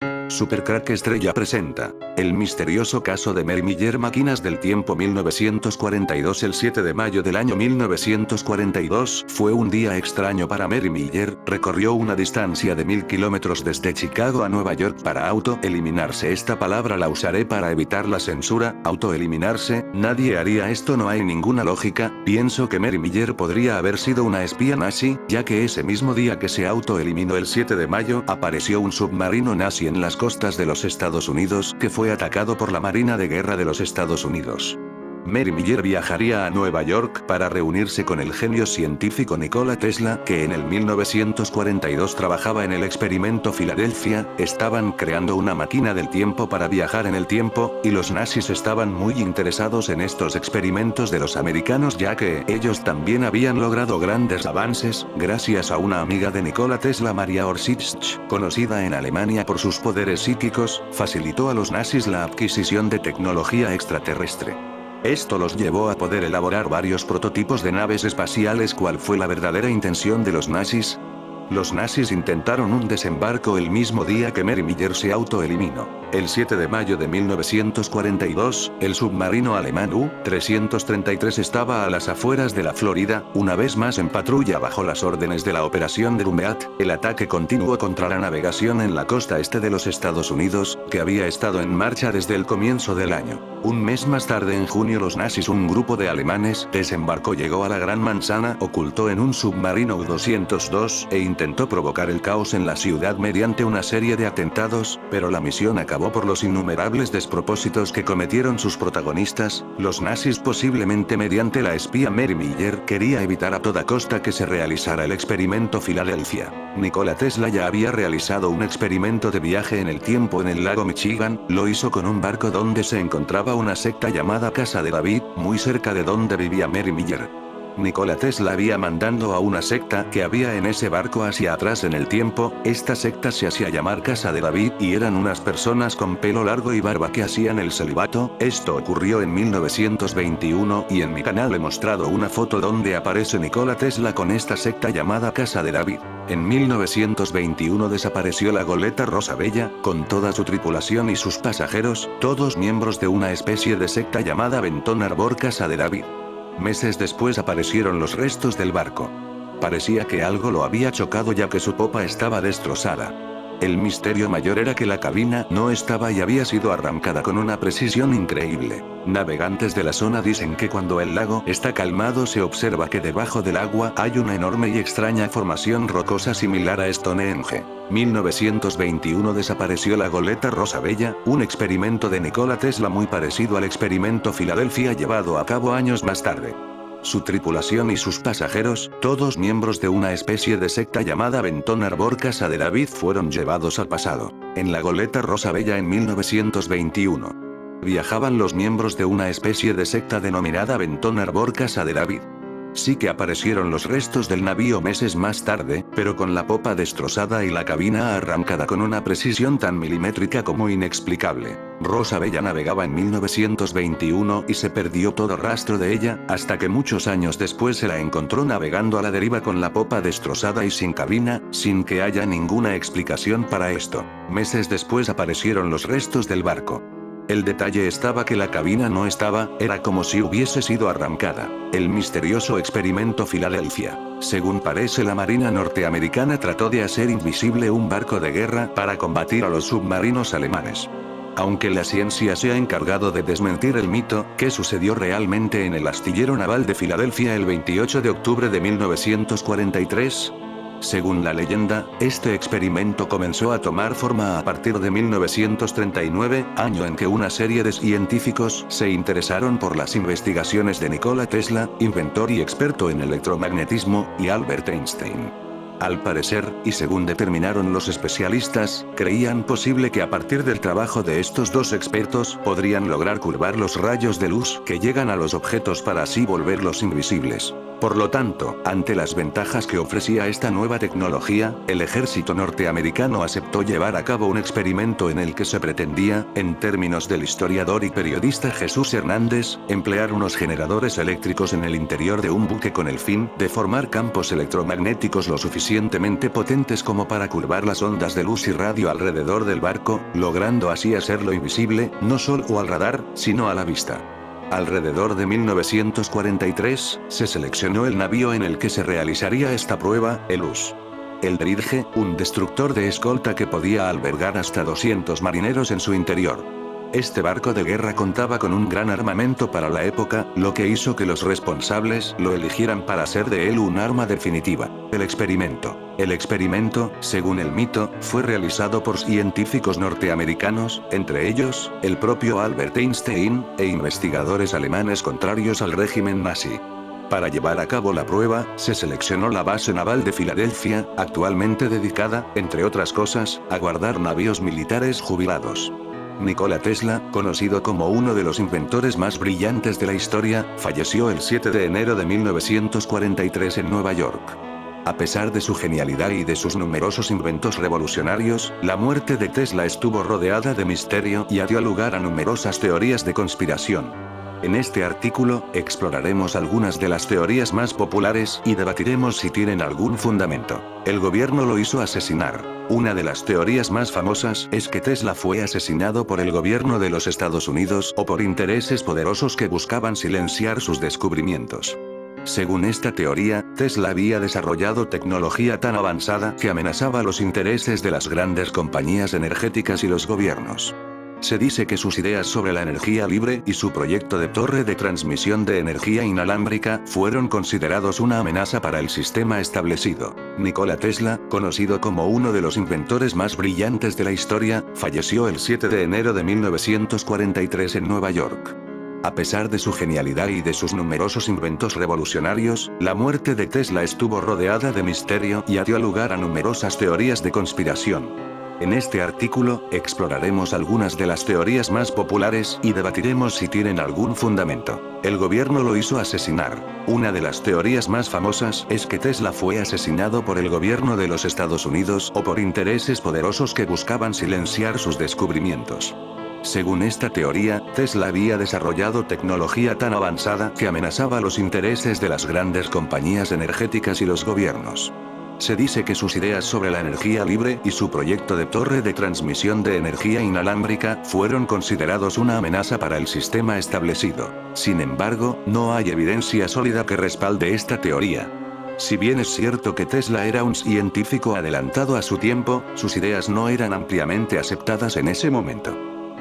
Supercrack Estrella presenta el misterioso caso de Mary Miller. Máquinas del tiempo 1942. El 7 de mayo del año 1942 fue un día extraño para Mary Miller. Recorrió una distancia de 1000 kilómetros desde Chicago a Nueva York para autoeliminarse. Esta palabra la usaré para evitar la censura. Autoeliminarse, nadie haría esto, no hay ninguna lógica. Pienso que Mary Miller podría haber sido una espía nazi, ya que ese mismo día que se autoeliminó el 7 de mayo, apareció un submarino nazi en las costas de los Estados Unidos, que fue atacado por la Marina de Guerra de los Estados Unidos. Mary Miller viajaría a Nueva York para reunirse con el genio científico Nikola Tesla, que en el 1942 trabajaba en el experimento Filadelfia. Estaban creando una máquina del tiempo para viajar en el tiempo, y los nazis estaban muy interesados en estos experimentos de los americanos, ya que ellos también habían logrado grandes avances, gracias a una amiga de Nikola Tesla, Maria Orzych, conocida en Alemania por sus poderes psíquicos, facilitó a los nazis la adquisición de tecnología extraterrestre. Esto los llevó a poder elaborar varios prototipos de naves espaciales. ¿Cuál fue la verdadera intención de los nazis? Los nazis intentaron un desembarco el mismo día que Mary Miller se autoeliminó. El 7 de mayo de 1942, el submarino alemán U-333 estaba a las afueras de la Florida, una vez más en patrulla bajo las órdenes de la Operación Drumeat. El ataque continuó contra la navegación en la costa este de los Estados Unidos, que había estado en marcha desde el comienzo del año. Un mes más tarde, en junio, los nazis, un grupo de alemanes, desembarcó, llegó a la Gran Manzana, ocultó en un submarino U-202 e intentó provocar el caos en la ciudad mediante una serie de atentados, pero la misión acabó por los innumerables despropósitos que cometieron sus protagonistas. Los nazis, posiblemente mediante la espía Mary Miller, quería evitar a toda costa que se realizara el experimento Filadelfia. Nikola Tesla ya había realizado un experimento de viaje en el tiempo en el lago Michigan. Lo hizo con un barco donde se encontraba una secta llamada Casa de David, muy cerca de donde vivía Mary Miller. Nikola Tesla había mandado a una secta que había en ese barco hacia atrás en el tiempo. Esta secta se hacía llamar Casa de David, y eran unas personas con pelo largo y barba que hacían el celibato. Esto ocurrió en 1921, y en mi canal he mostrado una foto donde aparece Nikola Tesla con esta secta llamada Casa de David. En 1921 desapareció la goleta Rosa Bella, con toda su tripulación y sus pasajeros, todos miembros de una especie de secta llamada Benton Harbor Casa de David. Meses después aparecieron los restos del barco. Parecía que algo lo había chocado, ya que su popa estaba destrozada. El misterio mayor era que la cabina no estaba y había sido arrancada con una precisión increíble. Navegantes de la zona dicen que cuando el lago está calmado se observa que debajo del agua hay una enorme y extraña formación rocosa similar a Stonehenge. 1921 desapareció la goleta Rosa Bella, un experimento de Nikola Tesla muy parecido al experimento Filadelfia llevado a cabo años más tarde. Su tripulación y sus pasajeros, todos miembros de una especie de secta llamada Benton Harbor Casa de David, fueron llevados al pasado. En la goleta Rosa Bella en 1921 viajaban los miembros de una especie de secta denominada Benton Harbor Casa de David. Sí que aparecieron los restos del navío meses más tarde, pero con la popa destrozada y la cabina arrancada con una precisión tan milimétrica como inexplicable. Rosa Bella navegaba en 1921 y se perdió todo rastro de ella, hasta que muchos años después se la encontró navegando a la deriva con la popa destrozada y sin cabina, sin que haya ninguna explicación para esto. Meses después aparecieron los restos del barco. El detalle estaba que la cabina no estaba, era como si hubiese sido arrancada. El misterioso experimento Filadelfia. Según parece, la Marina norteamericana trató de hacer invisible un barco de guerra para combatir a los submarinos alemanes. Aunque la ciencia se ha encargado de desmentir el mito, ¿qué sucedió realmente en el astillero naval de Filadelfia el 28 de octubre de 1943? Según la leyenda, este experimento comenzó a tomar forma a partir de 1939, año en que una serie de científicos se interesaron por las investigaciones de Nikola Tesla, inventor y experto en electromagnetismo, y Albert Einstein. Al parecer, y según determinaron los especialistas, creían posible que a partir del trabajo de estos dos expertos, podrían lograr curvar los rayos de luz que llegan a los objetos para así volverlos invisibles. Por lo tanto, ante las ventajas que ofrecía esta nueva tecnología, el ejército norteamericano aceptó llevar a cabo un experimento en el que se pretendía, en términos del historiador y periodista Jesús Hernández, emplear unos generadores eléctricos en el interior de un buque con el fin de formar campos electromagnéticos lo suficientemente potentes como para curvar las ondas de luz y radio alrededor del barco, logrando así hacerlo invisible, no solo al radar, sino a la vista. Alrededor de 1943, se seleccionó el navío en el que se realizaría esta prueba, el US. El Dredge, un destructor de escolta que podía albergar hasta 200 marineros en su interior. Este barco de guerra contaba con un gran armamento para la época, lo que hizo que los responsables lo eligieran para hacer de él un arma definitiva. El experimento, según el mito, fue realizado por científicos norteamericanos, entre ellos, el propio Albert Einstein, e investigadores alemanes contrarios al régimen nazi. Para llevar a cabo la prueba, se seleccionó la base naval de Filadelfia, actualmente dedicada, entre otras cosas, a guardar navíos militares jubilados. Nikola Tesla, conocido como uno de los inventores más brillantes de la historia, falleció el 7 de enero de 1943 en Nueva York. A pesar de su genialidad y de sus numerosos inventos revolucionarios, la muerte de Tesla estuvo rodeada de misterio y dio lugar a numerosas teorías de conspiración. En este artículo, exploraremos algunas de las teorías más populares y debatiremos si tienen algún fundamento. El gobierno lo hizo asesinar. Una de las teorías más famosas es que Tesla fue asesinado por el gobierno de los Estados Unidos o por intereses poderosos que buscaban silenciar sus descubrimientos. Según esta teoría, Tesla había desarrollado tecnología tan avanzada que amenazaba los intereses de las grandes compañías energéticas y los gobiernos. Se dice que sus ideas sobre la energía libre y su proyecto de torre de transmisión de energía inalámbrica fueron considerados una amenaza para el sistema establecido. Nikola Tesla, conocido como uno de los inventores más brillantes de la historia, falleció el 7 de enero de 1943 en Nueva York. A pesar de su genialidad y de sus numerosos inventos revolucionarios, la muerte de Tesla estuvo rodeada de misterio y dio lugar a numerosas teorías de conspiración. En este artículo, exploraremos algunas de las teorías más populares y debatiremos si tienen algún fundamento. El gobierno lo hizo asesinar. Una de las teorías más famosas es que Tesla fue asesinado por el gobierno de los Estados Unidos o por intereses poderosos que buscaban silenciar sus descubrimientos. Según esta teoría, Tesla había desarrollado tecnología tan avanzada que amenazaba los intereses de las grandes compañías energéticas y los gobiernos. Se dice que sus ideas sobre la energía libre y su proyecto de torre de transmisión de energía inalámbrica fueron considerados una amenaza para el sistema establecido. Sin embargo, no hay evidencia sólida que respalde esta teoría. Si bien es cierto que Tesla era un científico adelantado a su tiempo, sus ideas no eran ampliamente aceptadas en ese momento.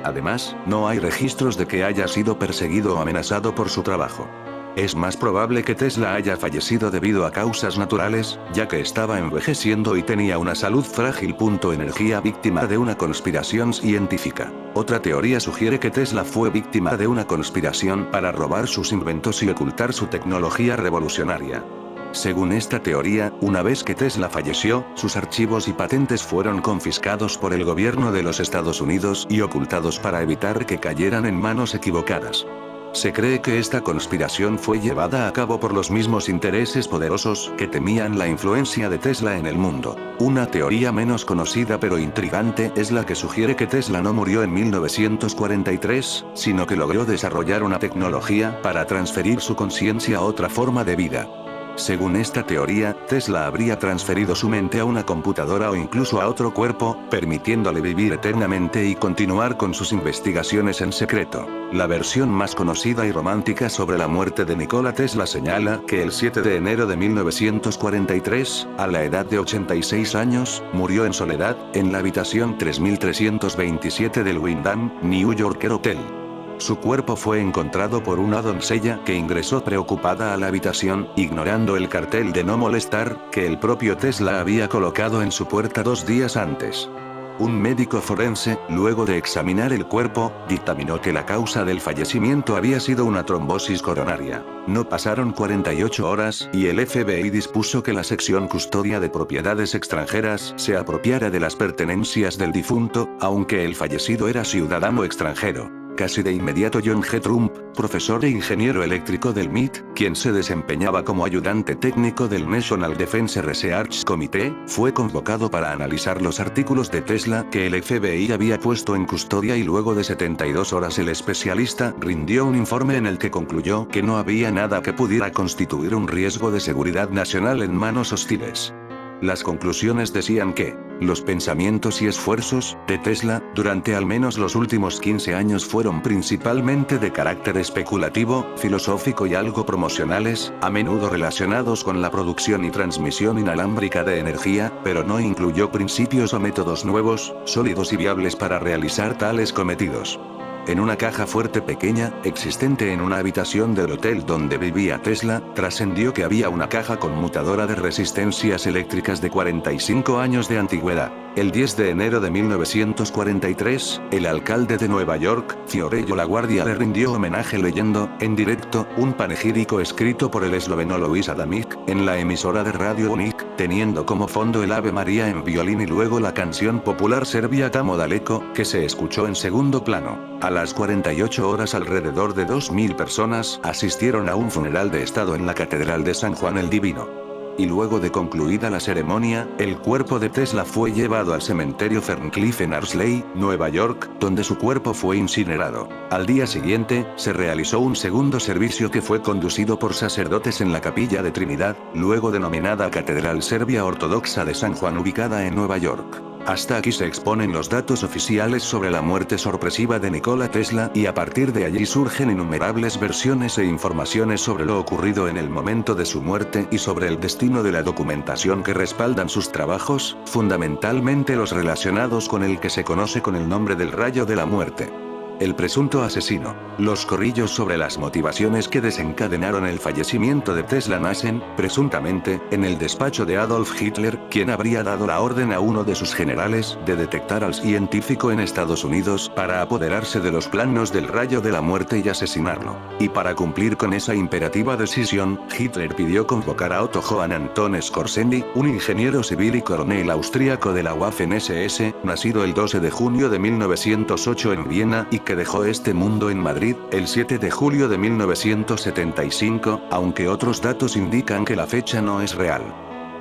Además, no hay registros de que haya sido perseguido o amenazado por su trabajo. Es más probable que Tesla haya fallecido debido a causas naturales, ya que estaba envejeciendo y tenía una salud frágil. Energía víctima de una conspiración científica. Otra teoría sugiere que Tesla fue víctima de una conspiración para robar sus inventos y ocultar su tecnología revolucionaria. Según esta teoría, una vez que Tesla falleció, sus archivos y patentes fueron confiscados por el gobierno de los Estados Unidos y ocultados para evitar que cayeran en manos equivocadas. Se cree que esta conspiración fue llevada a cabo por los mismos intereses poderosos que temían la influencia de Tesla en el mundo. Una teoría menos conocida pero intrigante es la que sugiere que Tesla no murió en 1943, sino que logró desarrollar una tecnología para transferir su conciencia a otra forma de vida. Según esta teoría, Tesla habría transferido su mente a una computadora o incluso a otro cuerpo, permitiéndole vivir eternamente y continuar con sus investigaciones en secreto. La versión más conocida y romántica sobre la muerte de Nikola Tesla señala que el 7 de enero de 1943, a la edad de 86 años, murió en soledad, en la habitación 3327 del Wyndham, New Yorker Hotel. Su cuerpo fue encontrado por una doncella que ingresó preocupada a la habitación, ignorando el cartel de no molestar, que el propio Tesla había colocado en su puerta 2 días antes. Un médico forense, luego de examinar el cuerpo, dictaminó que la causa del fallecimiento había sido una trombosis coronaria. No pasaron 48 horas, y el FBI dispuso que la sección custodia de propiedades extranjeras se apropiara de las pertenencias del difunto, aunque el fallecido era ciudadano extranjero. Casi de inmediato John G. Trump, profesor e ingeniero eléctrico del MIT, quien se desempeñaba como ayudante técnico del National Defense Research Committee, fue convocado para analizar los artículos de Tesla que el FBI había puesto en custodia y luego de 72 horas el especialista rindió un informe en el que concluyó que no había nada que pudiera constituir un riesgo de seguridad nacional en manos hostiles. Las conclusiones decían que los pensamientos y esfuerzos de Tesla, durante al menos los últimos 15 años fueron principalmente de carácter especulativo, filosófico y algo promocionales, a menudo relacionados con la producción y transmisión inalámbrica de energía, pero no incluyó principios o métodos nuevos, sólidos y viables para realizar tales cometidos. En una caja fuerte pequeña, existente en una habitación del hotel donde vivía Tesla, trascendió que había una caja conmutadora de resistencias eléctricas de 45 años de antigüedad. El 10 de enero de 1943, el alcalde de Nueva York, Fiorello LaGuardia, le rindió homenaje leyendo, en directo, un panegírico escrito por el esloveno Luis Adamic, en la emisora de Radio UNIC, teniendo como fondo el Ave María en violín y luego la canción popular serbia Tamo Daleko, que se escuchó en segundo plano. A las 48 horas alrededor de 2.000 personas asistieron a un funeral de estado en la Catedral de San Juan el Divino. Y luego de concluida la ceremonia, el cuerpo de Tesla fue llevado al cementerio Ferncliff en Arsley, Nueva York, donde su cuerpo fue incinerado. Al día siguiente, se realizó un segundo servicio que fue conducido por sacerdotes en la capilla de Trinidad, luego denominada Catedral Serbia Ortodoxa de San Juan ubicada en Nueva York. Hasta aquí se exponen los datos oficiales sobre la muerte sorpresiva de Nikola Tesla y a partir de allí surgen innumerables versiones e informaciones sobre lo ocurrido en el momento de su muerte y sobre el destino de la documentación que respaldan sus trabajos, fundamentalmente los relacionados con el que se conoce con el nombre del rayo de la muerte. El presunto asesino. Los corrillos sobre las motivaciones que desencadenaron el fallecimiento de Tesla nacen, presuntamente, en el despacho de Adolf Hitler, quien habría dado la orden a uno de sus generales de detectar al científico en Estados Unidos para apoderarse de los planos del rayo de la muerte y asesinarlo. Y para cumplir con esa imperativa decisión, Hitler pidió convocar a Otto Johann Anton Skorzeny, un ingeniero civil y coronel austríaco de la Waffen-SS, nacido el 12 de junio de 1908 en Viena y que dejó este mundo en Madrid, el 7 de julio de 1975, aunque otros datos indican que la fecha no es real.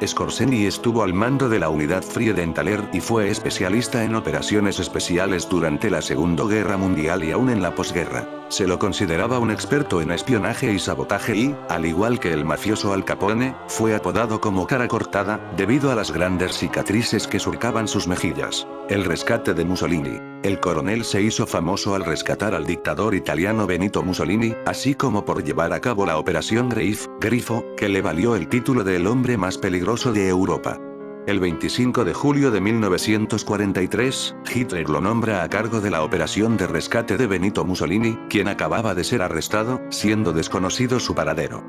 Skorzeny estuvo al mando de la unidad Friedenthaler y fue especialista en operaciones especiales durante la Segunda Guerra Mundial y aún en la posguerra. Se lo consideraba un experto en espionaje y sabotaje y, al igual que el mafioso Al Capone, fue apodado como cara cortada, debido a las grandes cicatrices que surcaban sus mejillas. El rescate de Mussolini. El coronel se hizo famoso al rescatar al dictador italiano Benito Mussolini, así como por llevar a cabo la Operación Grifo, que le valió el título de el hombre más peligroso de Europa. El 25 de julio de 1943, Hitler lo nombra a cargo de la operación de rescate de Benito Mussolini, quien acababa de ser arrestado, siendo desconocido su paradero.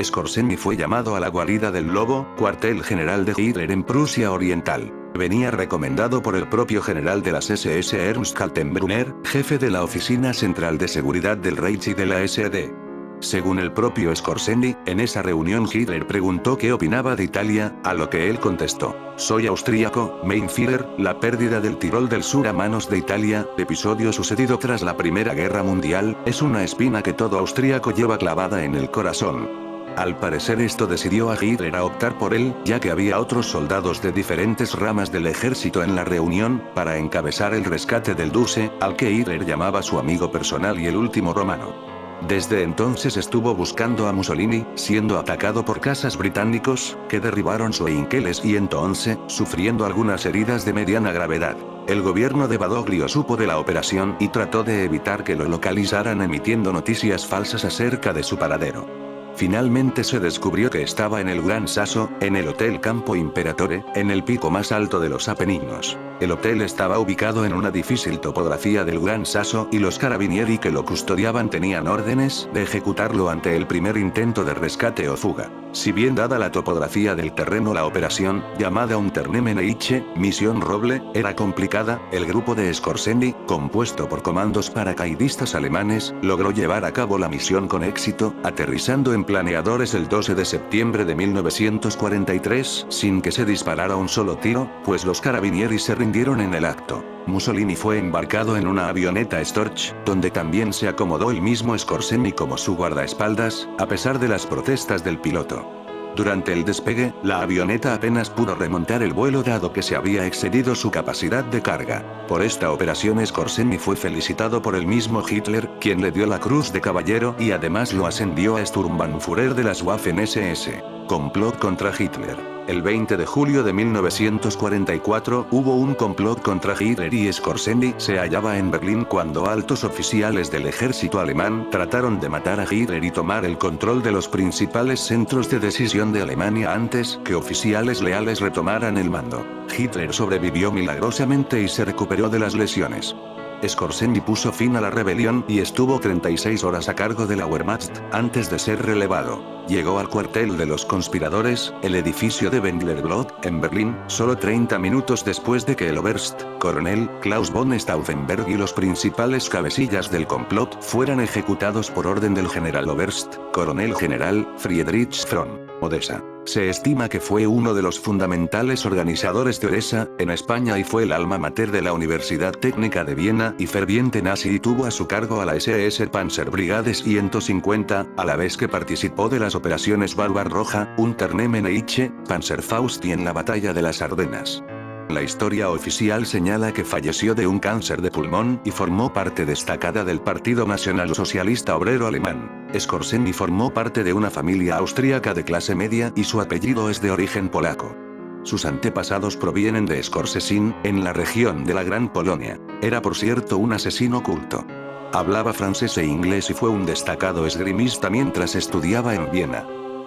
Skorzeny fue llamado a la guarida del Lobo, cuartel general de Hitler en Prusia Oriental. Venía recomendado por el propio general de las SS Ernst Kaltenbrunner, jefe de la Oficina Central de Seguridad del Reich y de la SD. Según el propio Skorzeny, en esa reunión Hitler preguntó qué opinaba de Italia, a lo que él contestó: "Soy austríaco, mein Führer, la pérdida del Tirol del Sur a manos de Italia, episodio sucedido tras la Primera Guerra Mundial, es una espina que todo austríaco lleva clavada en el corazón". Al parecer esto decidió a Hitler a optar por él, ya que había otros soldados de diferentes ramas del ejército en la reunión, para encabezar el rescate del Duce, al que Hitler llamaba su amigo personal y el último romano. Desde entonces estuvo buscando a Mussolini, siendo atacado por cazas británicos, que derribaron su Heinkeles y entonces, sufriendo algunas heridas de mediana gravedad. El gobierno de Badoglio supo de la operación y trató de evitar que lo localizaran emitiendo noticias falsas acerca de su paradero. Finalmente se descubrió que estaba en el Gran Sasso, en el Hotel Campo Imperatore, en el pico más alto de los Apeninos. El hotel estaba ubicado en una difícil topografía del Gran Sasso y los carabinieri que lo custodiaban tenían órdenes de ejecutarlo ante el primer intento de rescate o fuga. Si bien dada la topografía del terreno la operación, llamada Unternehmen Misión Roble, era complicada, el grupo de Skorzeny, compuesto por comandos paracaidistas alemanes, logró llevar a cabo la misión con éxito, aterrizando en fueron planeadores el 12 de septiembre de 1943, sin que se disparara un solo tiro, pues los carabinieri se rindieron en el acto. Mussolini fue embarcado en una avioneta Storch, donde también se acomodó el mismo Scorseni como su guardaespaldas, a pesar de las protestas del piloto. Durante el despegue, la avioneta apenas pudo remontar el vuelo dado que se había excedido su capacidad de carga. Por esta operación Scorseni fue felicitado por el mismo Hitler, quien le dio la Cruz de Caballero y además lo ascendió a Sturmbannführer de las Waffen-SS. Complot contra Hitler. El 20 de julio de 1944 hubo un complot contra Hitler y Scorseni se hallaba en Berlín cuando altos oficiales del ejército alemán trataron de matar a Hitler y tomar el control de los principales centros de decisión de Alemania antes que oficiales leales retomaran el mando. Hitler sobrevivió milagrosamente y se recuperó de las lesiones. Scorseni puso fin a la rebelión y estuvo 36 horas a cargo de la Wehrmacht, antes de ser relevado. Llegó al cuartel de los conspiradores, el edificio de Wendlerblatt, en Berlín, solo 30 minutos después de que el Oberst, coronel, Klaus von Stauffenberg y los principales cabecillas del complot fueran ejecutados por orden del general Oberst, coronel general, Friedrich von Odessa. Se estima que fue uno de los fundamentales organizadores de Odessa, en España y fue el alma mater de la Universidad Técnica de Viena y ferviente nazi y tuvo a su cargo a la SS Panzerbrigade 150, a la vez que participó de las operaciones Barbarroja, Unternehmen Panzerfaust y en la batalla de las Ardenas. La historia oficial señala que falleció de un cáncer de pulmón y formó parte destacada del Partido Nacional Socialista Obrero Alemán. Scorseni formó parte de una familia austríaca de clase media y su apellido es de origen polaco. Sus antepasados provienen de Scorsesín, en la región de la Gran Polonia. Era por cierto un asesino oculto. Hablaba francés e inglés y fue un destacado esgrimista mientras estudiaba en Viena.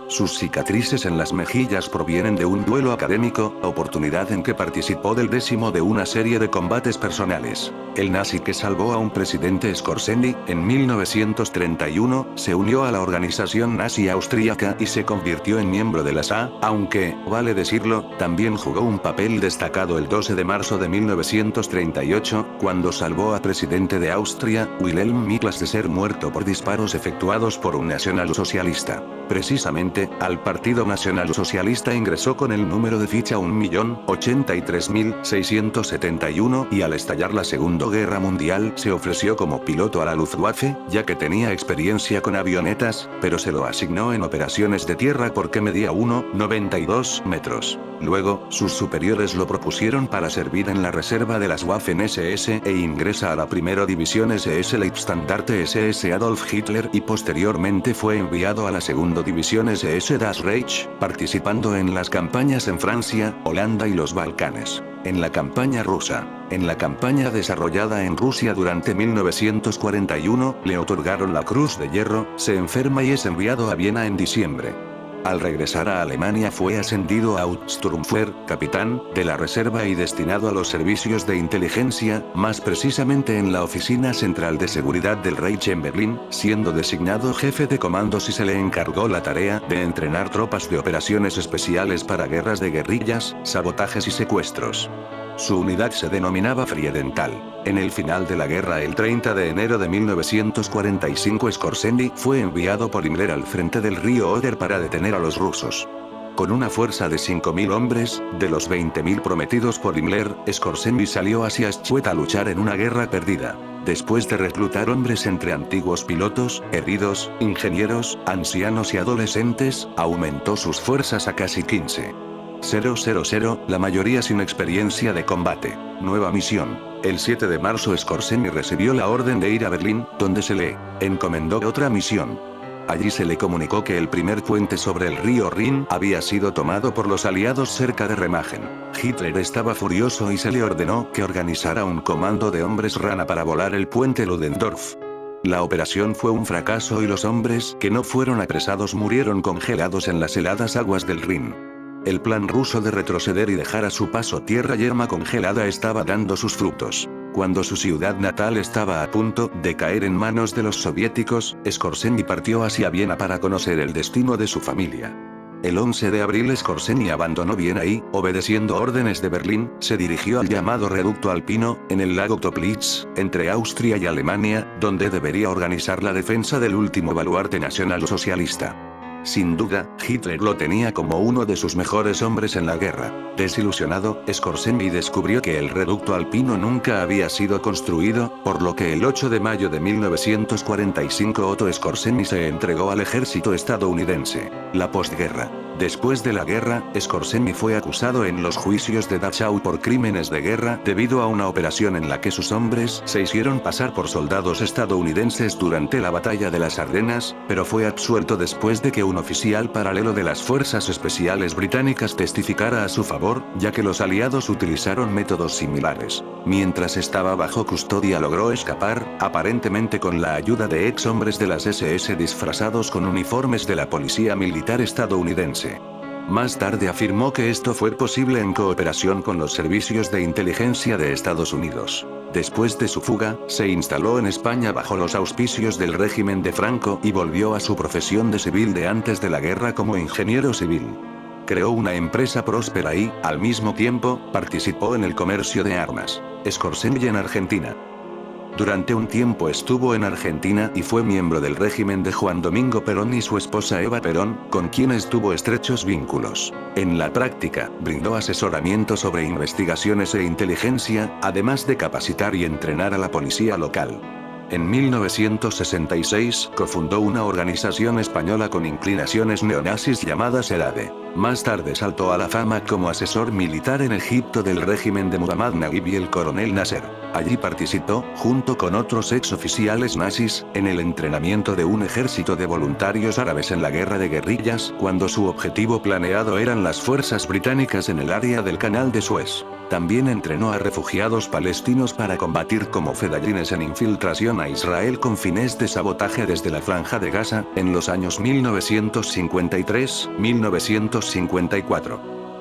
Sus cicatrices en las mejillas provienen de un duelo académico, oportunidad en que participó del 10º de una serie de combates personales. El nazi que salvó a un presidente Scorseni, en 1931, se unió a la organización nazi austríaca y se convirtió en miembro de la SA, aunque, vale decirlo, también jugó un papel destacado el 12 de marzo de 1938, cuando salvó al presidente de Austria, Wilhelm Miklas de ser muerto por disparos efectuados por un nacionalsocialista. Precisamente, al Partido Nacional Socialista ingresó con el número de ficha 1.083.671 y al estallar la Segunda Guerra Mundial se ofreció como piloto a la Luftwaffe, ya que tenía experiencia con avionetas, pero se lo asignó en operaciones de tierra porque medía 1,92 metros. Luego, sus superiores lo propusieron para servir en la reserva de las Waffen-SS e ingresa a la primera división SS Leibstandarte SS Adolf Hitler y posteriormente fue enviado a la segunda división SS Das Reich, participando en las campañas en Francia, Holanda y los Balcanes. En la campaña rusa. En la campaña desarrollada en Rusia durante 1941, le otorgaron la Cruz de Hierro, se enferma y es enviado a Viena en diciembre. Al regresar a Alemania fue ascendido a Sturmführer, capitán, de la reserva y destinado a los servicios de inteligencia, más precisamente en la Oficina Central de Seguridad del Reich en Berlín, siendo designado jefe de comandos y se le encargó la tarea de entrenar tropas de operaciones especiales para guerras de guerrillas, sabotajes y secuestros. Su unidad se denominaba Friedenthal. En el final de la guerra el 30 de enero de 1945 Scorseni fue enviado por Himmler al frente del río Oder para detener a los rusos. Con una fuerza de 5.000 hombres, de los 20.000 prometidos por Himmler, Scorseni salió hacia Schwedt a luchar en una guerra perdida. Después de reclutar hombres entre antiguos pilotos, heridos, ingenieros, ancianos y adolescentes, aumentó sus fuerzas a casi 15.000, la mayoría sin experiencia de combate. Nueva misión. El 7 de marzo Scorseni recibió la orden de ir a Berlín, donde se le encomendó otra misión. Allí se le comunicó que el primer puente sobre el río Rin había sido tomado por los aliados cerca de Remagen. Hitler estaba furioso y se le ordenó que organizara un comando de hombres rana para volar el puente Ludendorff. La operación fue un fracaso y los hombres que no fueron apresados murieron congelados en las heladas aguas del Rin. El plan ruso de retroceder y dejar a su paso tierra yerma congelada estaba dando sus frutos. Cuando su ciudad natal estaba a punto de caer en manos de los soviéticos, Scorseni partió hacia Viena para conocer el destino de su familia. El 11 de abril Scorseni abandonó Viena y, obedeciendo órdenes de Berlín, se dirigió al llamado Reducto Alpino, en el lago Toplitz, entre Austria y Alemania, donde debería organizar la defensa del último baluarte nacional socialista. Sin duda, Hitler lo tenía como uno de sus mejores hombres en la guerra. Desilusionado, Skorzeny descubrió que el reducto alpino nunca había sido construido, por lo que el 8 de mayo de 1945 Otto Skorzeny se entregó al ejército estadounidense. La posguerra. Después de la guerra, Skorzeny fue acusado en los juicios de Dachau por crímenes de guerra debido a una operación en la que sus hombres se hicieron pasar por soldados estadounidenses durante la batalla de las Ardenas, pero fue absuelto después de que un oficial paralelo de las fuerzas especiales británicas testificara a su favor, ya que los aliados utilizaron métodos similares. Mientras estaba bajo custodia logró escapar, aparentemente con la ayuda de ex hombres de las SS disfrazados con uniformes de la policía militar estadounidense. Más tarde afirmó que esto fue posible en cooperación con los servicios de inteligencia de Estados Unidos. Después de su fuga, se instaló en España bajo los auspicios del régimen de Franco y volvió a su profesión de civil de antes de la guerra como ingeniero civil. Creó una empresa próspera y, al mismo tiempo, participó en el comercio de armas. Skorzeny en Argentina. Durante un tiempo estuvo en Argentina y fue miembro del régimen de Juan Domingo Perón y su esposa Eva Perón, con quienes tuvo estrechos vínculos. En la práctica, brindó asesoramiento sobre investigaciones e inteligencia, además de capacitar y entrenar a la policía local. En 1966, cofundó una organización española con inclinaciones neonazis llamada SERADE. Más tarde saltó a la fama como asesor militar en Egipto del régimen de Muhammad Naguib y el coronel Nasser. Allí participó, junto con otros ex-oficiales nazis, en el entrenamiento de un ejército de voluntarios árabes en la guerra de guerrillas, cuando su objetivo planeado eran las fuerzas británicas en el área del Canal de Suez. También entrenó a refugiados palestinos para combatir como fedayines en infiltración a Israel con fines de sabotaje desde la Franja de Gaza, en los años 1953-1954.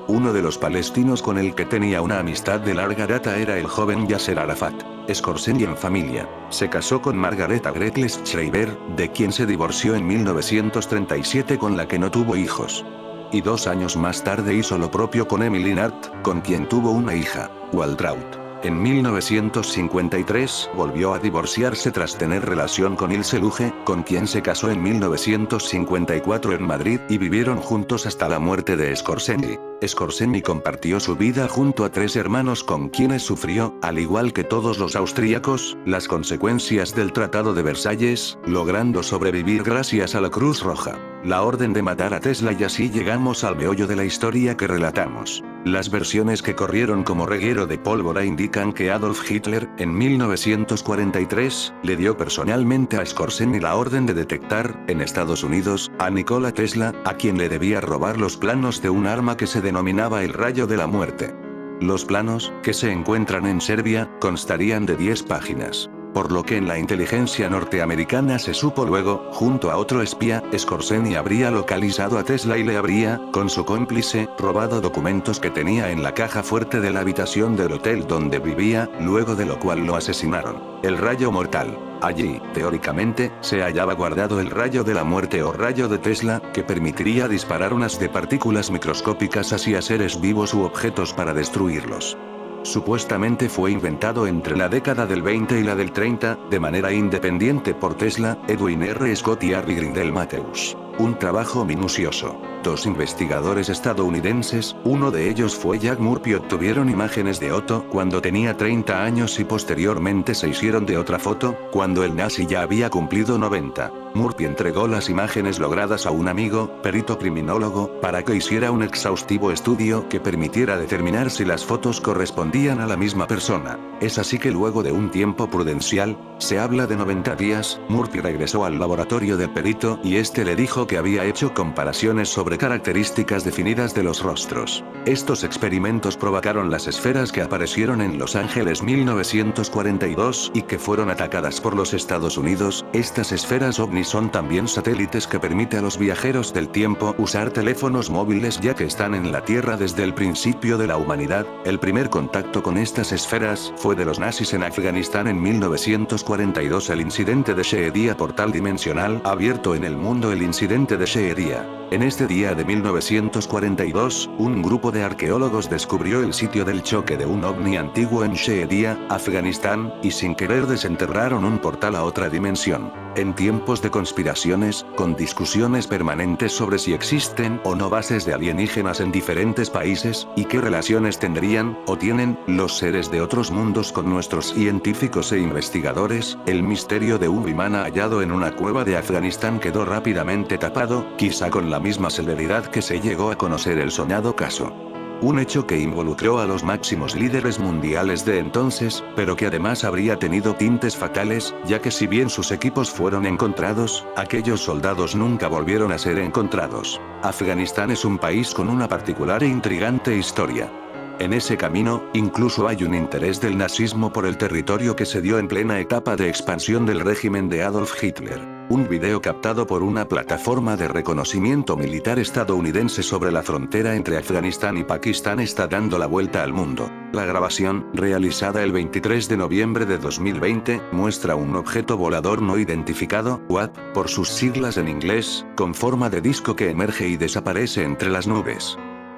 Uno de los palestinos con el que tenía una amistad de larga data era el joven Yasser Arafat. Skorzeny en familia. Se casó con Margareta Gretles Schreiber, de quien se divorció en 1937 con la que no tuvo hijos. Y 2 años más tarde hizo lo propio con Emily Nart, con quien tuvo una hija, Waltraud. En 1953 volvió a divorciarse tras tener relación con Ilse Luge, con quien se casó en 1954 en Madrid y vivieron juntos hasta la muerte de Skorzeny. Skorzeny compartió su vida junto a 3 hermanos con quienes sufrió, al igual que todos los austríacos, las consecuencias del Tratado de Versalles, logrando sobrevivir gracias a la Cruz Roja, la orden de matar a Tesla, y así llegamos al meollo de la historia que relatamos. Las versiones que corrieron como reguero de pólvora indican que Adolf Hitler, en 1943, le dio personalmente a Skorzeny la orden de detectar, en Estados Unidos, a Nikola Tesla, a quien le debía robar los planos de un arma que se denominaba el rayo de la muerte. Los planos, que se encuentran en Serbia, constarían de 10 páginas. Por lo que en la inteligencia norteamericana se supo luego, junto a otro espía, Skorzeny habría localizado a Tesla y le habría, con su cómplice, robado documentos que tenía en la caja fuerte de la habitación del hotel donde vivía, luego de lo cual lo asesinaron. El rayo mortal. Allí, teóricamente, se hallaba guardado el rayo de la muerte o rayo de Tesla, que permitiría disparar unas de partículas microscópicas hacia seres vivos u objetos para destruirlos. Supuestamente fue inventado entre la década del 20 y la del 30, de manera independiente por Tesla, Edwin R. Scott y Harry Grindel Matthews. Un trabajo minucioso. 2 investigadores estadounidenses, uno de ellos fue Jack Murphy, obtuvieron imágenes de Otto cuando tenía 30 años y posteriormente se hicieron de otra foto, cuando el nazi ya había cumplido 90. Murphy entregó las imágenes logradas a un amigo, perito criminólogo, para que hiciera un exhaustivo estudio que permitiera determinar si las fotos correspondían a la misma persona. Es así que luego de un tiempo prudencial, se habla de 90 días, Murphy regresó al laboratorio del perito y este le dijo que había hecho comparaciones sobre características definidas de los rostros. Estos experimentos provocaron las esferas que aparecieron en Los Ángeles 1942 y que fueron atacadas por los Estados Unidos. Estas esferas ovnis son también satélites que permite a los viajeros del tiempo usar teléfonos móviles ya que están en la Tierra desde el principio de la humanidad. El primer contacto con estas esferas fue de los nazis en Afganistán en 1942. El incidente de Shehedia, portal dimensional abierto en el mundo. El incidente de Shehedia. En este día día de 1942, un grupo de arqueólogos descubrió el sitio del choque de un ovni antiguo en Sheedia, Afganistán, y sin querer desenterraron un portal a otra dimensión. En tiempos de conspiraciones, con discusiones permanentes sobre si existen o no bases de alienígenas en diferentes países, y qué relaciones tendrían, o tienen, los seres de otros mundos con nuestros científicos e investigadores, el misterio de un imán hallado en una cueva de Afganistán quedó rápidamente tapado, quizá con la misma celeridad que se llegó a conocer el soñado caso. Un hecho que involucró a los máximos líderes mundiales de entonces, pero que además habría tenido tintes fatales, ya que si bien sus equipos fueron encontrados, aquellos soldados nunca volvieron a ser encontrados. Afganistán es un país con una particular e intrigante historia. En ese camino, incluso hay un interés del nazismo por el territorio que se dio en plena etapa de expansión del régimen de Adolf Hitler. Un video captado por una plataforma de reconocimiento militar estadounidense sobre la frontera entre Afganistán y Pakistán está dando la vuelta al mundo. La grabación, realizada el 23 de noviembre de 2020, muestra un objeto volador no identificado, UAP, por sus siglas en inglés, con forma de disco que emerge y desaparece entre las nubes.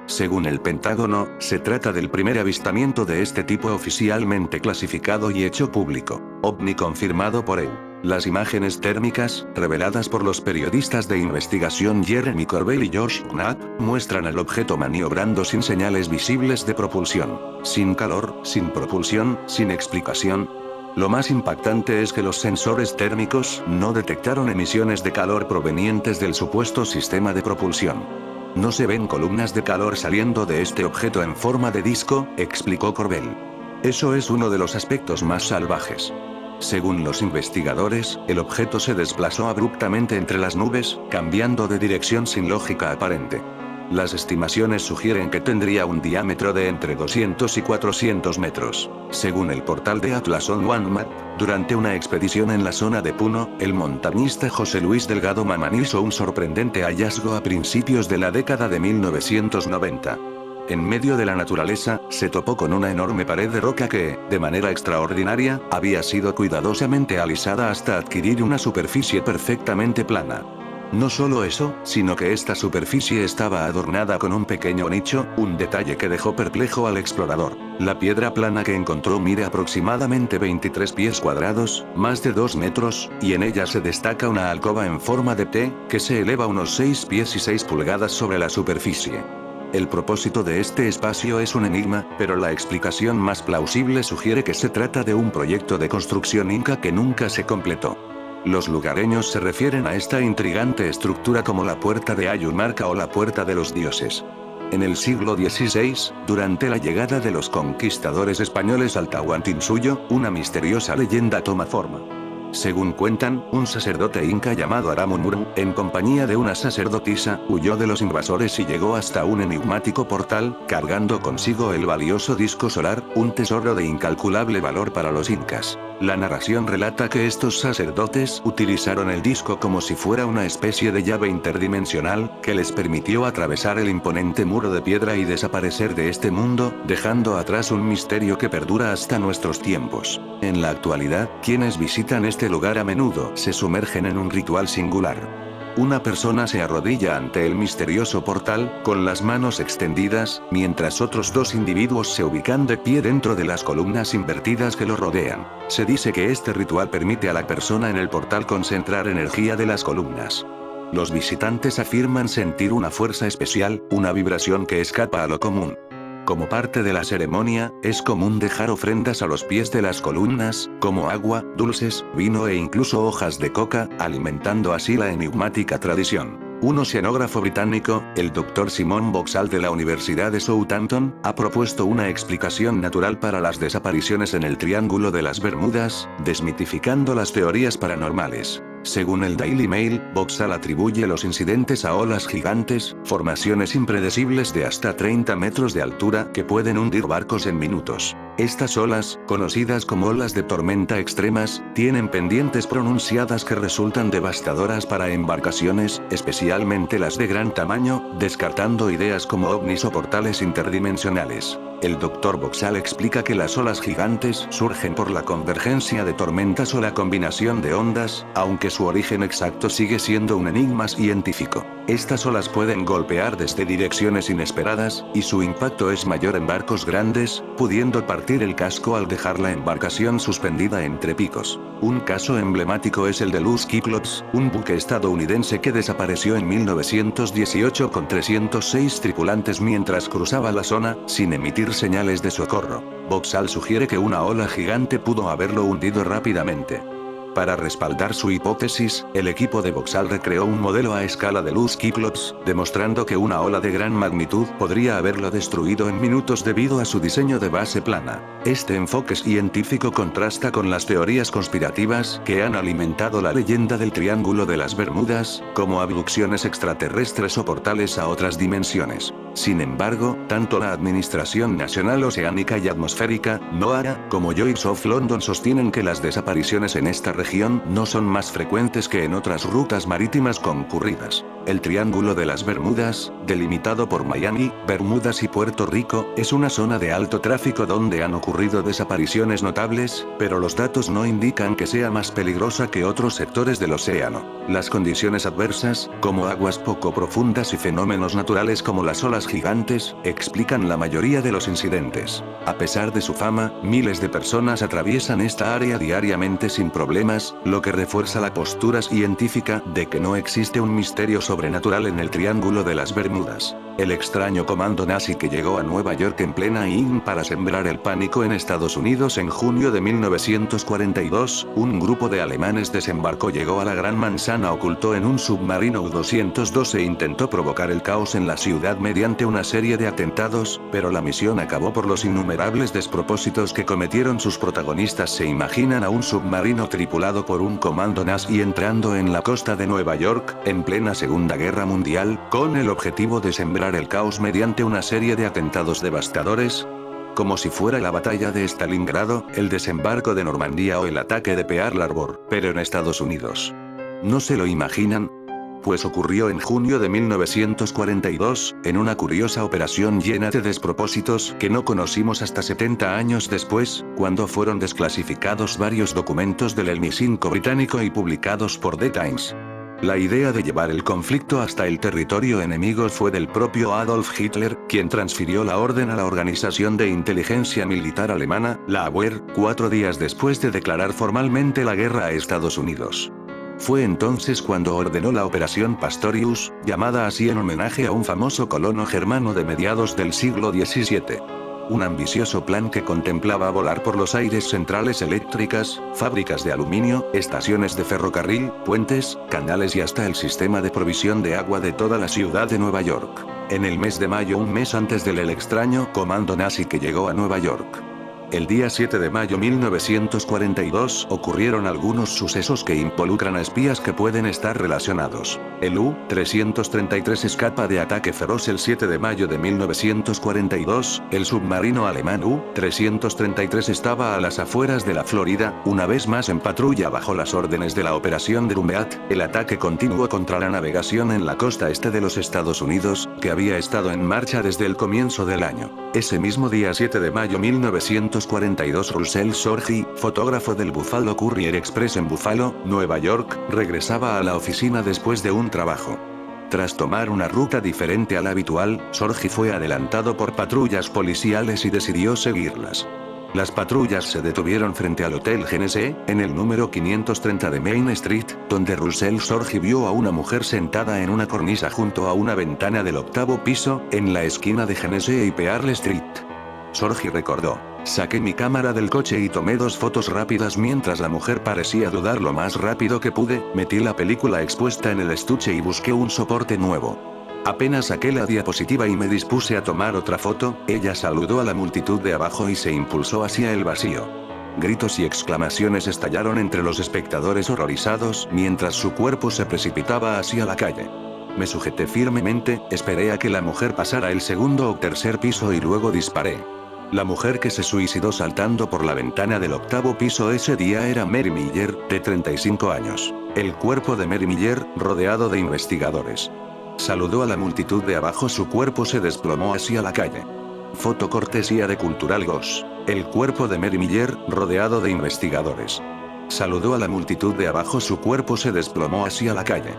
Según el Pentágono, se trata del primer avistamiento de este tipo oficialmente clasificado y hecho público. OVNI confirmado por EU. Las imágenes térmicas, reveladas por los periodistas de investigación Jeremy Corbell y Josh Knapp, muestran al objeto maniobrando sin señales visibles de propulsión. Sin calor, sin propulsión, sin explicación. Lo más impactante es que los sensores térmicos no detectaron emisiones de calor provenientes del supuesto sistema de propulsión. No se ven columnas de calor saliendo de este objeto en forma de disco, explicó Corbell. Eso es uno de los aspectos más salvajes. Según los investigadores, el objeto se desplazó abruptamente entre las nubes, cambiando de dirección sin lógica aparente. Las estimaciones sugieren que tendría un diámetro de entre 200 y 400 metros. Según el portal de Atlas on One Map, durante una expedición en la zona de Puno, el montañista José Luis Delgado Mamán hizo un sorprendente hallazgo a principios de la década de 1990. En medio de la naturaleza, se topó con una enorme pared de roca que, de manera extraordinaria, había sido cuidadosamente alisada hasta adquirir una superficie perfectamente plana. No solo eso, sino que esta superficie estaba adornada con un pequeño nicho, un detalle que dejó perplejo al explorador. La piedra plana que encontró mide aproximadamente 23 pies cuadrados, más de 2 metros, y en ella se destaca una alcoba en forma de T, que se eleva unos 6 pies y 6 pulgadas sobre la superficie. El propósito de este espacio es un enigma, pero la explicación más plausible sugiere que se trata de un proyecto de construcción inca que nunca se completó. Los lugareños se refieren a esta intrigante estructura como la Puerta de Ayumarca o la Puerta de los Dioses. En el siglo XVI, durante la llegada de los conquistadores españoles al Tahuantinsuyo, una misteriosa leyenda toma forma. Según cuentan, un sacerdote inca llamado Aramunmuru, en compañía de una sacerdotisa, huyó de los invasores y llegó hasta un enigmático portal, cargando consigo el valioso disco solar, un tesoro de incalculable valor para los incas. La narración relata que estos sacerdotes utilizaron el disco como si fuera una especie de llave interdimensional, que les permitió atravesar el imponente muro de piedra y desaparecer de este mundo, dejando atrás un misterio que perdura hasta nuestros tiempos. En la actualidad, quienes visitan este lugar a menudo se sumergen en un ritual singular. Una persona se arrodilla ante el misterioso portal, con las manos extendidas, mientras otros dos individuos se ubican de pie dentro de las columnas invertidas que lo rodean. Se dice que este ritual permite a la persona en el portal concentrar energía de las columnas. Los visitantes afirman sentir una fuerza especial, una vibración que escapa a lo común. Como parte de la ceremonia, es común dejar ofrendas a los pies de las columnas, como agua, dulces, vino e incluso hojas de coca, alimentando así la enigmática tradición. Un oceanógrafo británico, el Dr. Simon Boxall de la Universidad de Southampton, ha propuesto una explicación natural para las desapariciones en el Triángulo de las Bermudas, desmitificando las teorías paranormales. Según el Daily Mail, Boxall atribuye los incidentes a olas gigantes, formaciones impredecibles de hasta 30 metros de altura que pueden hundir barcos en minutos. Estas olas, conocidas como olas de tormenta extremas, tienen pendientes pronunciadas que resultan devastadoras para embarcaciones, especialmente las de gran tamaño, descartando ideas como ovnis o portales interdimensionales. El Dr. Boxall explica que las olas gigantes surgen por la convergencia de tormentas o la combinación de ondas, aunque su origen exacto sigue siendo un enigma científico. Estas olas pueden golpear desde direcciones inesperadas, y su impacto es mayor en barcos grandes, pudiendo partir el casco al dejar la embarcación suspendida entre picos. Un caso emblemático es el de Luz Cyclops, un buque estadounidense que desapareció en 1918 con 306 tripulantes mientras cruzaba la zona, sin emitir señales de socorro. Boxall sugiere que una ola gigante pudo haberlo hundido rápidamente. Para respaldar su hipótesis, el equipo de Boxall recreó un modelo a escala de Luz Cyclops, demostrando que una ola de gran magnitud podría haberlo destruido en minutos debido a su diseño de base plana. Este enfoque científico contrasta con las teorías conspirativas que han alimentado la leyenda del Triángulo de las Bermudas, como abducciones extraterrestres o portales a otras dimensiones. Sin embargo, tanto la Administración Nacional Oceánica y Atmosférica, NOAA, como Lloyd's of London sostienen que las desapariciones en esta región no son más frecuentes que en otras rutas marítimas concurridas. El Triángulo de las Bermudas, delimitado por Miami, Bermudas y Puerto Rico, es una zona de alto tráfico donde han ocurrido desapariciones notables, pero los datos no indican que sea más peligrosa que otros sectores del océano. Las condiciones adversas, como aguas poco profundas y fenómenos naturales como las olas gigantes, explican la mayoría de los incidentes. A pesar de su fama, miles de personas atraviesan esta área diariamente sin problemas, lo que refuerza la postura científica de que no existe un misterio sobrenatural en el Triángulo de las Bermudas. El extraño comando nazi que llegó a Nueva York en plena IN para sembrar el pánico en Estados Unidos en junio de 1942, un grupo de alemanes llegó a la Gran Manzana oculto en un submarino U-202 e intentó provocar el caos en la ciudad mediante una serie de atentados, pero la misión acabó por los innumerables despropósitos que cometieron sus protagonistas. Se imaginan a un submarino tripulado por un comando nazi entrando en la costa de Nueva York, en plena Segunda Guerra Mundial, con el objetivo de sembrar el caos mediante una serie de atentados devastadores, como si fuera la batalla de Stalingrado, el desembarco de Normandía o el ataque de Pearl Harbor, pero en Estados Unidos. ¿No se lo imaginan? Pues ocurrió en junio de 1942, en una curiosa operación llena de despropósitos que no conocimos hasta 70 años después, cuando fueron desclasificados varios documentos del MI5 británico y publicados por The Times. La idea de llevar el conflicto hasta el territorio enemigo fue del propio Adolf Hitler, quien transfirió la orden a la Organización de Inteligencia Militar Alemana, la Abwehr, 4 días después de declarar formalmente la guerra a Estados Unidos. Fue entonces cuando ordenó la Operación Pastorius, llamada así en homenaje a un famoso colono germano de mediados del siglo XVII. Un ambicioso plan que contemplaba volar por los aires centrales eléctricas, fábricas de aluminio, estaciones de ferrocarril, puentes, canales y hasta el sistema de provisión de agua de toda la ciudad de Nueva York. En el mes de mayo, un mes antes del extraño comando nazi que llegó a Nueva York. El día 7 de mayo 1942 ocurrieron algunos sucesos que involucran a espías que pueden estar relacionados. El U-333 escapa de ataque feroz el 7 de mayo de 1942, el submarino alemán U-333 estaba a las afueras de la Florida, una vez más en patrulla bajo las órdenes de la Operación Drumbeat, el ataque continuo contra la navegación en la costa este de los Estados Unidos, que había estado en marcha desde el comienzo del año. Ese mismo día 7 de mayo 1942 Russell Sorge, fotógrafo del Buffalo Courier Express en Buffalo, Nueva York, regresaba a la oficina después de un trabajo. Tras tomar una ruta diferente a la habitual, Sorge fue adelantado por patrullas policiales y decidió seguirlas. Las patrullas se detuvieron frente al Hotel Genesee, en el número 530 de Main Street, donde Russell Sorge vio a una mujer sentada en una cornisa junto a una ventana del 8º piso, en la esquina de Genesee y Pearl Street. Sorge recordó: saqué mi cámara del coche y tomé 2 fotos rápidas mientras la mujer parecía dudar lo más rápido que pude, metí la película expuesta en el estuche y busqué un soporte nuevo. Apenas saqué la diapositiva y me dispuse a tomar otra foto, ella saludó a la multitud de abajo y se impulsó hacia el vacío. Gritos y exclamaciones estallaron entre los espectadores horrorizados mientras su cuerpo se precipitaba hacia la calle. Me sujeté firmemente, esperé a que la mujer pasara el 2º o 3er piso y luego disparé. La mujer que se suicidó saltando por la ventana del 8º piso ese día era Mary Miller, de 35 años. El cuerpo de Mary Miller, rodeado de investigadores. Saludó a la multitud de abajo, su cuerpo se desplomó hacia la calle. Foto cortesía de Cultural Ghost. El cuerpo de Mary Miller, rodeado de investigadores. Saludó a la multitud de abajo, su cuerpo se desplomó hacia la calle.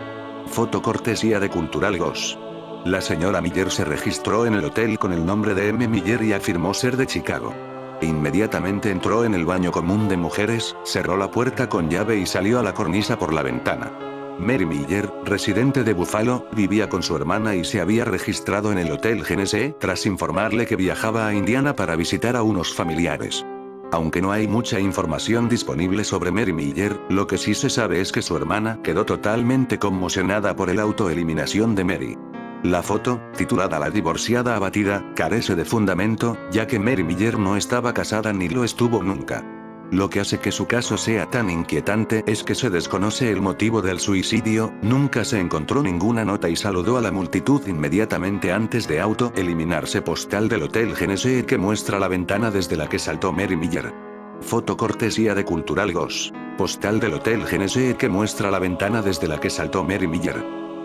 Foto cortesía de Cultural Ghost. La señora Miller se registró en el hotel con el nombre de M. Miller y afirmó ser de Chicago. Inmediatamente entró en el baño común de mujeres, cerró la puerta con llave y salió a la cornisa por la ventana. Mary Miller, residente de Buffalo, vivía con su hermana y se había registrado en el Hotel Genesee tras informarle que viajaba a Indiana para visitar a unos familiares. Aunque no hay mucha información disponible sobre Mary Miller, lo que sí se sabe es que su hermana quedó totalmente conmocionada por el autoeliminación de Mary. La foto, titulada La divorciada abatida, carece de fundamento, ya que Mary Miller no estaba casada ni lo estuvo nunca. Lo que hace que su caso sea tan inquietante es que se desconoce el motivo del suicidio, nunca se encontró ninguna nota y saludó a la multitud inmediatamente antes de autoeliminarse. Postal del Hotel Genesee que muestra la ventana desde la que saltó Mary Miller. Foto cortesía de Cultural Ghost. Postal del Hotel Genesee que muestra la ventana desde la que saltó Mary Miller.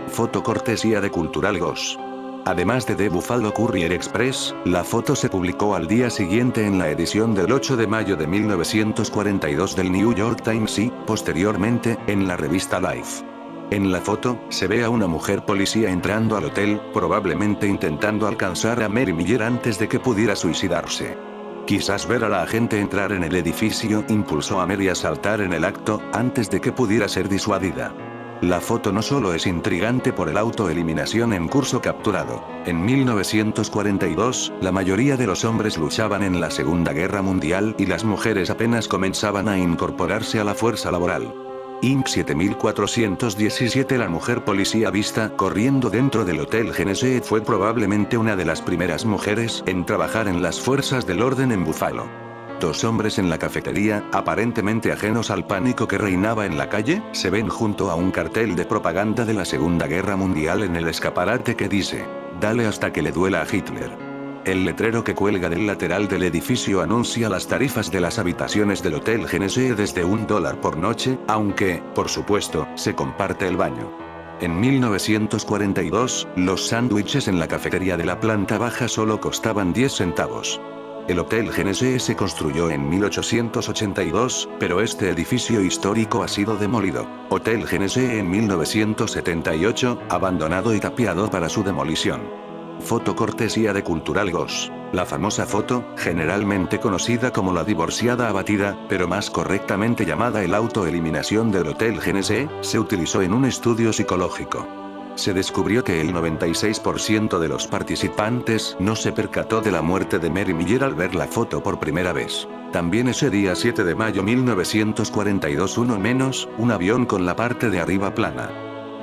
Foto cortesía de Cultural Ghost. Además de The Buffalo Courier Express, la foto se publicó al día siguiente en la edición del 8 de mayo de 1942 del New York Times y, posteriormente, en la revista Life. En la foto, se ve a una mujer policía entrando al hotel, probablemente intentando alcanzar a Mary Miller antes de que pudiera suicidarse. Quizás ver a la agente entrar en el edificio impulsó a Mary a saltar en el acto, antes de que pudiera ser disuadida. La foto no solo es intrigante por el autoeliminación en curso capturado. En 1942, la mayoría de los hombres luchaban en la Segunda Guerra Mundial y las mujeres apenas comenzaban a incorporarse a la fuerza laboral. Inc. 7417. La mujer policía vista corriendo dentro del Hotel Genesee fue probablemente una de las primeras mujeres en trabajar en las fuerzas del orden en Buffalo. Dos hombres en la cafetería, aparentemente ajenos al pánico que reinaba en la calle, se ven junto a un cartel de propaganda de la Segunda Guerra Mundial en el escaparate que dice: "Dale hasta que le duela a Hitler". El letrero que cuelga del lateral del edificio anuncia las tarifas de las habitaciones del Hotel Genesee desde $1 por noche, aunque, por supuesto, se comparte el baño. En 1942, los sándwiches en la cafetería de la planta baja solo costaban 10 centavos. El Hotel Genesee se construyó en 1882, pero este edificio histórico ha sido demolido. Hotel Genesee en 1978, abandonado y tapiado para su demolición. Foto cortesía de Cultural Ghost. La famosa foto, generalmente conocida como la divorciada abatida, pero más correctamente llamada el autoeliminación del Hotel Genesee, se utilizó en un estudio psicológico. Se descubrió que el 96% de los participantes no se percató de la muerte de Mary Miller al ver la foto por primera vez. También ese día 7 de mayo 1942 un avión con la parte de arriba plana.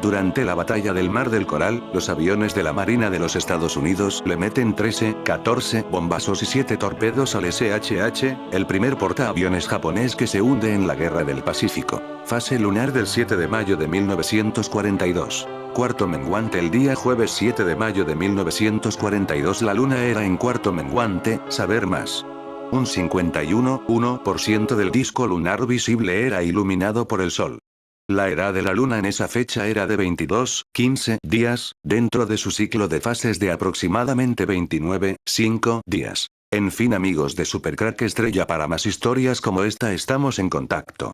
Durante la batalla del Mar del Coral, los aviones de la Marina de los Estados Unidos le meten 13, 14 bombazos y 7 torpedos al SHH, el primer portaaviones japonés que se hunde en la Guerra del Pacífico. Fase lunar del 7 de mayo de 1942. Cuarto menguante el día jueves 7 de mayo de 1942 la luna era en cuarto menguante, saber más. Un 51,1% del disco lunar visible era iluminado por el sol. La edad de la luna en esa fecha era de 22,15 días, dentro de su ciclo de fases de aproximadamente 29,5 días. En fin amigos de Supercrack Estrella, para más historias como esta estamos en contacto.